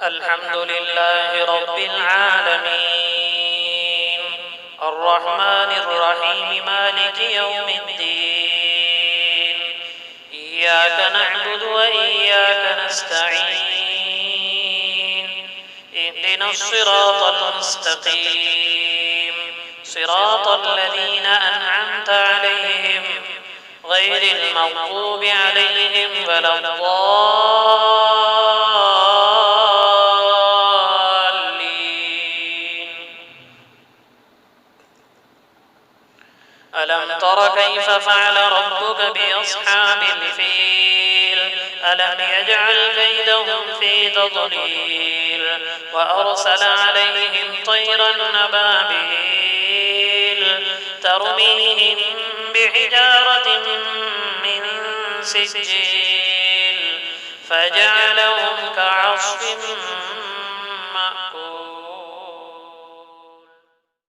الحمد لله رب العالمين الرحمن الرحيم مالك يوم الدين إياك نعبد وإياك نستعين اهدنا الصراط المستقيم صراط الذين أنعمت عليهم غير المغضوب عليهم ولا الضالين. ألم تر كيف فعل ربك بأصحاب الفيل ألم يجعل كيدهم في تضليل وأرسل عليهم طيرا أبابيل ترميهم بحجارة من سجيل فجعلهم كعصف